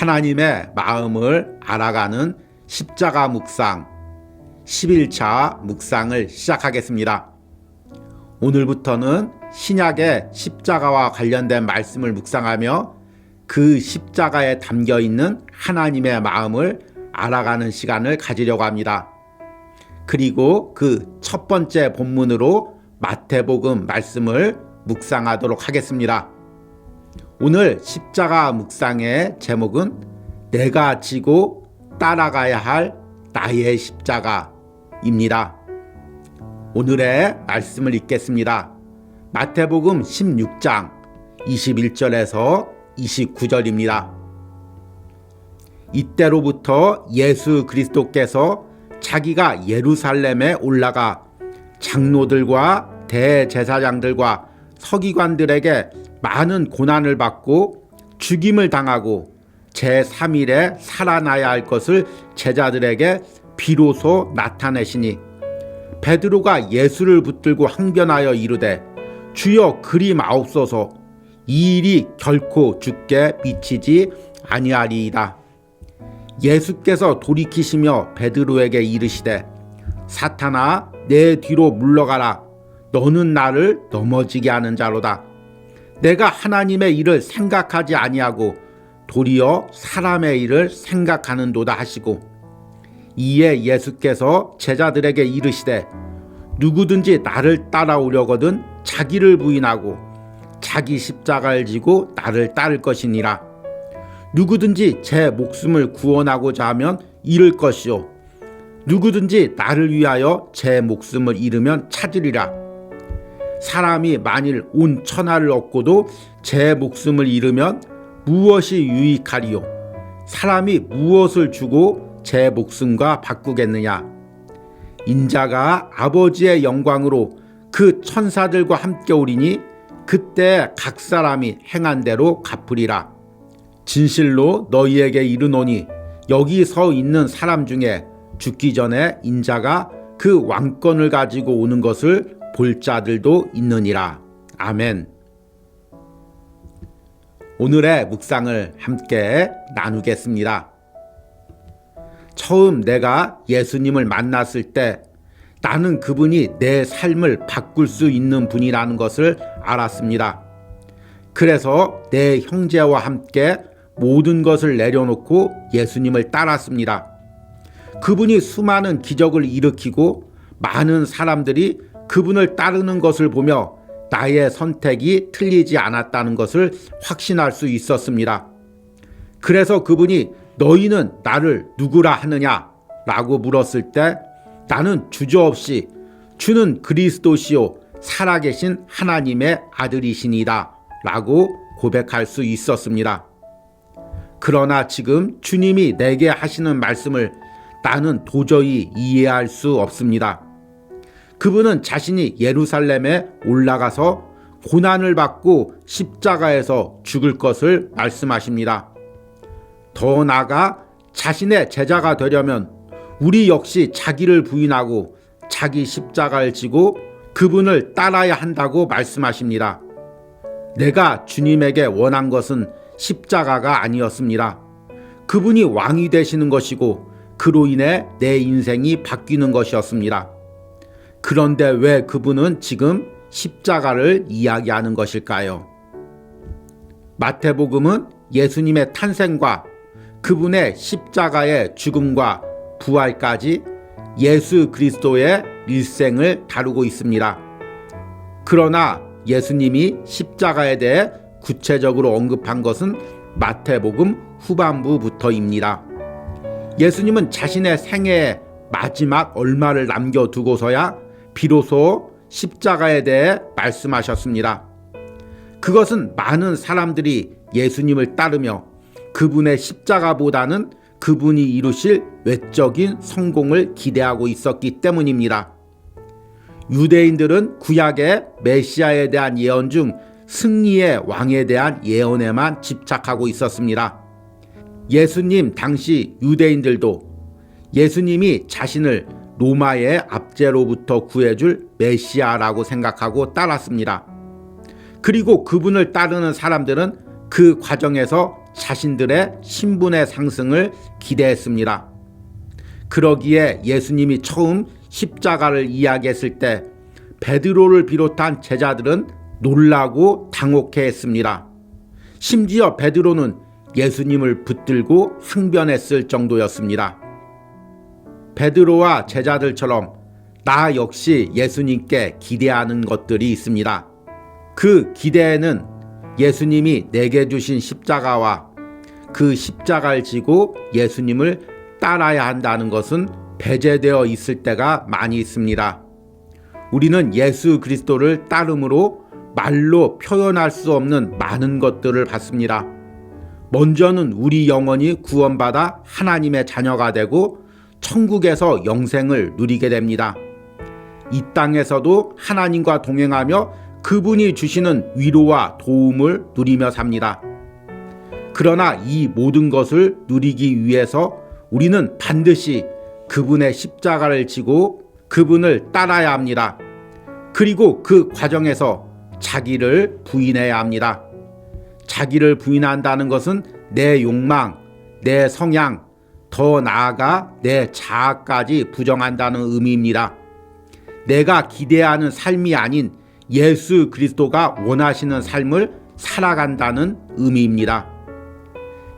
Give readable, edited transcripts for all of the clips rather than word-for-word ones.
하나님의 마음을 알아가는 십자가 묵상 11차 묵상을 시작하겠습니다. 오늘부터는 신약의 십자가와 관련된 말씀을 묵상하며 그 십자가에 담겨있는 하나님의 마음을 알아가는 시간을 가지려고 합니다. 그리고 그 첫 번째 본문으로 마태복음 말씀을 묵상하도록 하겠습니다. 오늘 십자가 묵상의 제목은 내가 지고 따라가야 할 나의 십자가입니다. 오늘의 말씀을 읽겠습니다. 마태복음 16장 21절에서 29절입니다. 이때로부터 예수 그리스도께서 자기가 예루살렘에 올라가 장로들과 대제사장들과 서기관들에게 많은 고난을 받고 죽임을 당하고 제3일에 살아나야 할 것을 제자들에게 비로소 나타내시니 베드로가 예수를 붙들고 항변하여 이르되 주여 그리 마옵소서 이 일이 결코 주께 미치지 아니하리이다. 예수께서 돌이키시며 베드로에게 이르시되 사탄아 내 뒤로 물러가라. 너는 나를 넘어지게 하는 자로다. 내가 하나님의 일을 생각하지 아니하고 도리어 사람의 일을 생각하는도다 하시고 이에 예수께서 제자들에게 이르시되 누구든지 나를 따라오려거든 자기를 부인하고 자기 십자가를 지고 나를 따를 것이니라. 누구든지 제 목숨을 구원하고자 하면 잃을 것이요 누구든지 나를 위하여 제 목숨을 잃으면 찾으리라. 사람이 만일 온 천하를 얻고도 제 목숨을 잃으면 무엇이 유익하리요? 사람이 무엇을 주고 제 목숨과 바꾸겠느냐? 인자가 아버지의 영광으로 그 천사들과 함께 오리니 그때 각 사람이 행한 대로 갚으리라. 진실로 너희에게 이르노니 여기 서 있는 사람 중에 죽기 전에 인자가 그 왕권을 가지고 오는 것을 볼 자들도 있느니라. 아멘. 오늘의 묵상을 함께 나누겠습니다. 처음 내가 예수님을 만났을 때 나는 그분이 내 삶을 바꿀 수 있는 분이라는 것을 알았습니다. 그래서 내 형제와 함께 모든 것을 내려놓고 예수님을 따랐습니다. 그분이 수많은 기적을 일으키고 많은 사람들이 그분을 따르는 것을 보며 나의 선택이 틀리지 않았다는 것을 확신할 수 있었습니다. 그래서 그분이 너희는 나를 누구라 하느냐? 라고 물었을 때 나는 주저없이 주는 그리스도시요 살아계신 하나님의 아들이시니라 라고 고백할 수 있었습니다. 그러나 지금 주님이 내게 하시는 말씀을 나는 도저히 이해할 수 없습니다. 그분은 자신이 예루살렘에 올라가서 고난을 받고 십자가에서 죽을 것을 말씀하십니다. 더 나아가 자신의 제자가 되려면 우리 역시 자기를 부인하고 자기 십자가를 지고 그분을 따라야 한다고 말씀하십니다. 내가 주님에게 원한 것은 십자가가 아니었습니다. 그분이 왕이 되시는 것이고 그로 인해 내 인생이 바뀌는 것이었습니다. 그런데 왜 그분은 지금 십자가를 이야기하는 것일까요? 마태복음은 예수님의 탄생과 그분의 십자가의 죽음과 부활까지 예수 그리스도의 일생을 다루고 있습니다. 그러나 예수님이 십자가에 대해 구체적으로 언급한 것은 마태복음 후반부부터입니다. 예수님은 자신의 생애의 마지막 얼마를 남겨두고서야 비로소 십자가에 대해 말씀하셨습니다. 그것은 많은 사람들이 예수님을 따르며 그분의 십자가보다는 그분이 이루실 외적인 성공을 기대하고 있었기 때문입니다. 유대인들은 구약의 메시아에 대한 예언 중 승리의 왕에 대한 예언에만 집착하고 있었습니다. 예수님 당시 유대인들도 예수님이 자신을 로마의 압제로부터 구해줄 메시아라고 생각하고 따랐습니다. 그리고 그분을 따르는 사람들은 그 과정에서 자신들의 신분의 상승을 기대했습니다. 그러기에 예수님이 처음 십자가를 이야기했을 때 베드로를 비롯한 제자들은 놀라고 당혹해했습니다. 심지어 베드로는 예수님을 붙들고 항변했을 정도였습니다. 베드로와 제자들처럼 나 역시 예수님께 기대하는 것들이 있습니다. 그 기대에는 예수님이 내게 주신 십자가와 그 십자가를 지고 예수님을 따라야 한다는 것은 배제되어 있을 때가 많이 있습니다. 우리는 예수 그리스도를 따름으로 말로 표현할 수 없는 많은 것들을 받습니다. 먼저는 우리 영혼이 구원받아 하나님의 자녀가 되고 천국에서 영생을 누리게 됩니다. 이 땅에서도 하나님과 동행하며 그분이 주시는 위로와 도움을 누리며 삽니다. 그러나 이 모든 것을 누리기 위해서 우리는 반드시 그분의 십자가를 지고 그분을 따라야 합니다. 그리고 그 과정에서 자기를 부인해야 합니다. 자기를 부인한다는 것은 내 욕망, 내 성향, 더 나아가 내 자아까지 부정한다는 의미입니다. 내가 기대하는 삶이 아닌 예수 그리스도가 원하시는 삶을 살아간다는 의미입니다.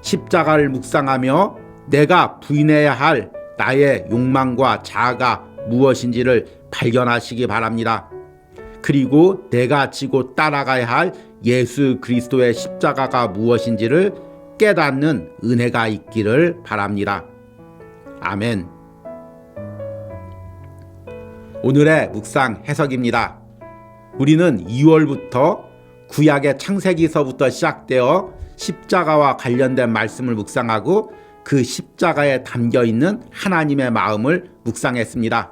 십자가를 묵상하며 내가 부인해야 할 나의 욕망과 자아가 무엇인지를 발견하시기 바랍니다. 그리고 내가 지고 따라가야 할 예수 그리스도의 십자가가 무엇인지를 깨닫는 은혜가 있기를 바랍니다. 아멘. 오늘의 묵상 해석입니다. 우리는 2월부터 구약의 창세기서부터 시작되어 십자가와 관련된 말씀을 묵상하고 그 십자가에 담겨있는 하나님의 마음을 묵상했습니다.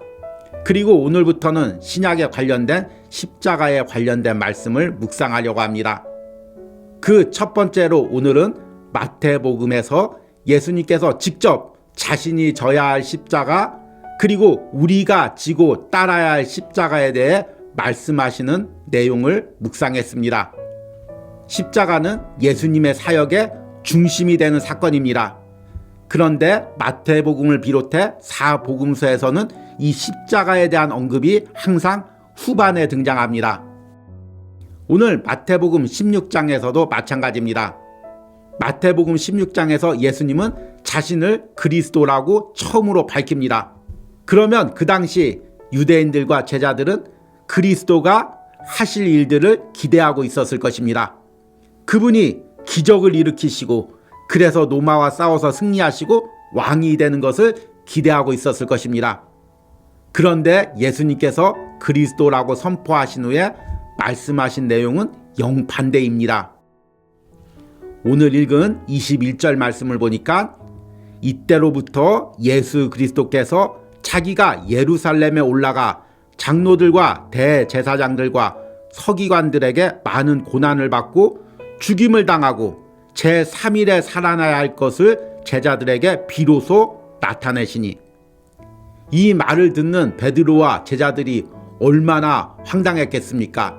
그리고 오늘부터는 신약에 관련된 십자가에 관련된 말씀을 묵상하려고 합니다. 그 첫 번째로 오늘은 마태복음에서 예수님께서 직접 자신이 져야 할 십자가 그리고 우리가 지고 따라야 할 십자가에 대해 말씀하시는 내용을 묵상했습니다. 십자가는 예수님의 사역의 중심이 되는 사건입니다. 그런데 마태복음을 비롯해 사복음서에서는 이 십자가에 대한 언급이 항상 후반에 등장합니다. 오늘 마태복음 16장에서도 마찬가지입니다. 마태복음 16장에서 예수님은 자신을 그리스도라고 처음으로 밝힙니다. 그러면 그 당시 유대인들과 제자들은 그리스도가 하실 일들을 기대하고 있었을 것입니다. 그분이 기적을 일으키시고 그래서 로마와 싸워서 승리하시고 왕이 되는 것을 기대하고 있었을 것입니다. 그런데 예수님께서 그리스도라고 선포하신 후에 말씀하신 내용은 영반대입니다. 오늘 읽은 21절 말씀을 보니까 이때로부터 예수 그리스도께서 자기가 예루살렘에 올라가 장로들과 대제사장들과 서기관들에게 많은 고난을 받고 죽임을 당하고 제3일에 살아나야 할 것을 제자들에게 비로소 나타내시니, 이 말을 듣는 베드로와 제자들이 얼마나 황당했겠습니까?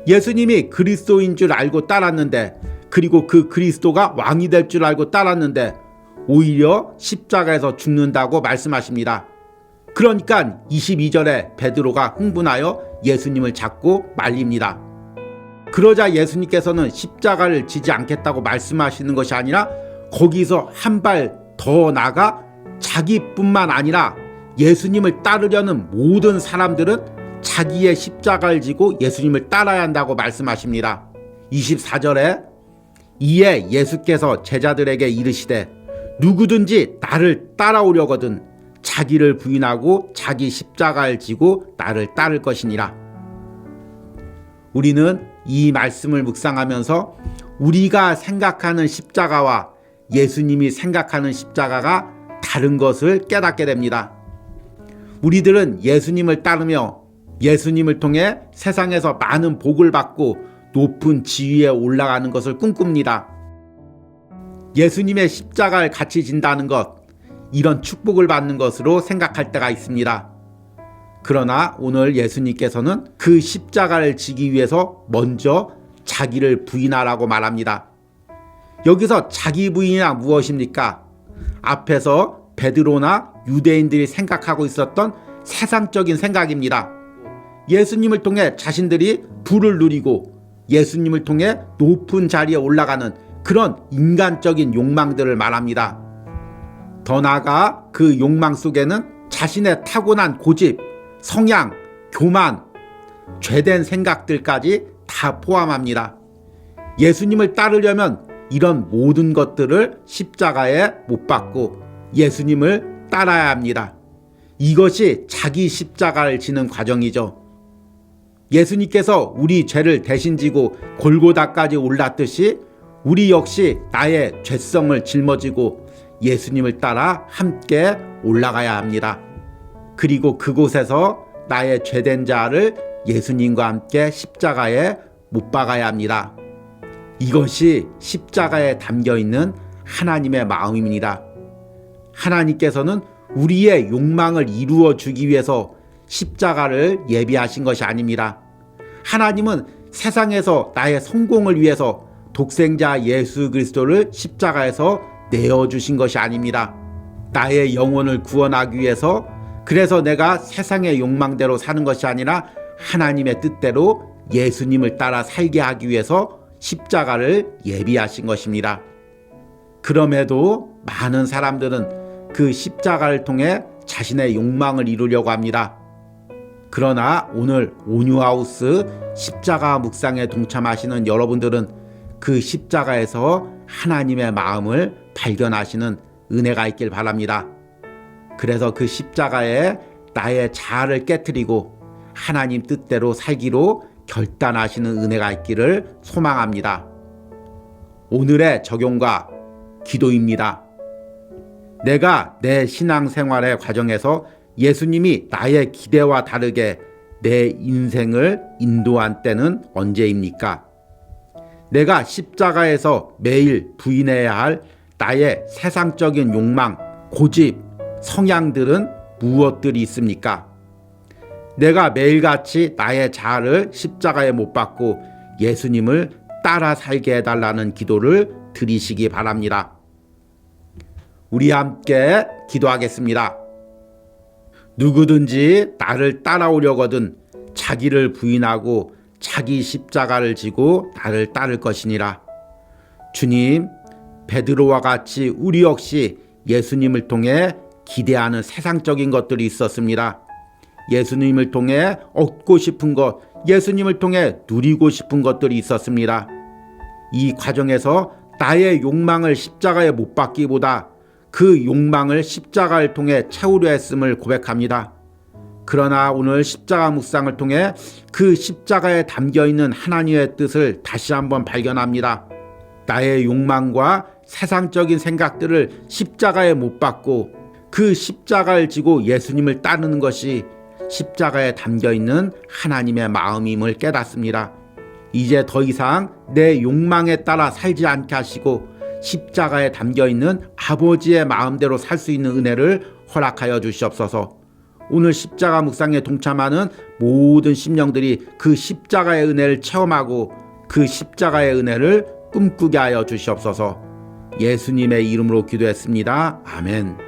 예수님이 그리스도인 줄 알고 따랐는데, 그리고 그 그리스도가 왕이 될 줄 알고 따랐는데 오히려 십자가에서 죽는다고 말씀하십니다. 그러니까 22절에 베드로가 흥분하여 예수님을 잡고 말립니다. 그러자 예수님께서는 십자가를 지지 않겠다고 말씀하시는 것이 아니라 거기서 한 발 더 나가 자기뿐만 아니라 예수님을 따르려는 모든 사람들은 자기의 십자가를 지고 예수님을 따라야 한다고 말씀하십니다. 24절에 이에 예수께서 제자들에게 이르시되 누구든지 나를 따라오려거든 자기를 부인하고 자기 십자가를 지고 나를 따를 것이니라. 우리는 이 말씀을 묵상하면서 우리가 생각하는 십자가와 예수님이 생각하는 십자가가 다른 것을 깨닫게 됩니다. 우리들은 예수님을 따르며 예수님을 통해 세상에서 많은 복을 받고 높은 지위에 올라가는 것을 꿈꿉니다. 예수님의 십자가를 같이 진다는 것, 이런 축복을 받는 것으로 생각할 때가 있습니다. 그러나 오늘 예수님께서는 그 십자가를 지기 위해서 먼저 자기를 부인하라고 말합니다. 여기서 자기 부인이란 무엇입니까? 앞에서 베드로나 유대인들이 생각하고 있었던 세상적인 생각입니다. 예수님을 통해 자신들이 부를 누리고 예수님을 통해 높은 자리에 올라가는 그런 인간적인 욕망들을 말합니다. 더 나아가 그 욕망 속에는 자신의 타고난 고집, 성향, 교만, 죄된 생각들까지 다 포함합니다. 예수님을 따르려면 이런 모든 것들을 십자가에 못 박고 예수님을 따라야 합니다. 이것이 자기 십자가를 지는 과정이죠. 예수님께서 우리 죄를 대신 지고 골고다까지 올랐듯이 우리 역시 나의 죄성을 짊어지고 예수님을 따라 함께 올라가야 합니다. 그리고 그곳에서 나의 죄된 자를 예수님과 함께 십자가에 못 박아야 합니다. 이것이 십자가에 담겨있는 하나님의 마음입니다. 하나님께서는 우리의 욕망을 이루어 주기 위해서 십자가를 예비하신 것이 아닙니다. 하나님은 세상에서 나의 성공을 위해서 독생자 예수 그리스도를 십자가에서 내어주신 것이 아닙니다. 나의 영혼을 구원하기 위해서, 그래서 내가 세상의 욕망대로 사는 것이 아니라 하나님의 뜻대로 예수님을 따라 살게 하기 위해서 십자가를 예비하신 것입니다. 그럼에도 많은 사람들은 그 십자가를 통해 자신의 욕망을 이루려고 합니다. 그러나 오늘 온유하우스 십자가 묵상에 동참하시는 여러분들은 그 십자가에서 하나님의 마음을 발견하시는 은혜가 있길 바랍니다. 그래서 그 십자가에 나의 자아를 깨트리고 하나님 뜻대로 살기로 결단하시는 은혜가 있기를 소망합니다. 오늘의 적용과 기도입니다. 내가 내 신앙생활의 과정에서 예수님이 나의 기대와 다르게 내 인생을 인도한 때는 언제입니까? 내가 십자가에서 매일 부인해야 할 나의 세상적인 욕망, 고집, 성향들은 무엇들이 있습니까? 내가 매일같이 나의 자아를 십자가에 못 박고 예수님을 따라 살게 해달라는 기도를 드리시기 바랍니다. 우리 함께 기도하겠습니다. 누구든지 나를 따라오려거든 자기를 부인하고 자기 십자가를 지고 나를 따를 것이니라. 주님, 베드로와 같이 우리 역시 예수님을 통해 기대하는 세상적인 것들이 있었습니다. 예수님을 통해 얻고 싶은 것, 예수님을 통해 누리고 싶은 것들이 있었습니다. 이 과정에서 나의 욕망을 십자가에 못 박기보다 그 욕망을 십자가를 통해 채우려 했음을 고백합니다. 그러나 오늘 십자가 묵상을 통해 그 십자가에 담겨있는 하나님의 뜻을 다시 한번 발견합니다. 나의 욕망과 세상적인 생각들을 십자가에 못 박고 그 십자가를 지고 예수님을 따르는 것이 십자가에 담겨있는 하나님의 마음임을 깨닫습니다. 이제 더 이상 내 욕망에 따라 살지 않게 하시고 십자가에 담겨있는 아버지의 마음대로 살 수 있는 은혜를 허락하여 주시옵소서. 오늘 십자가 묵상에 동참하는 모든 심령들이 그 십자가의 은혜를 체험하고 그 십자가의 은혜를 꿈꾸게 하여 주시옵소서. 예수님의 이름으로 기도했습니다. 아멘.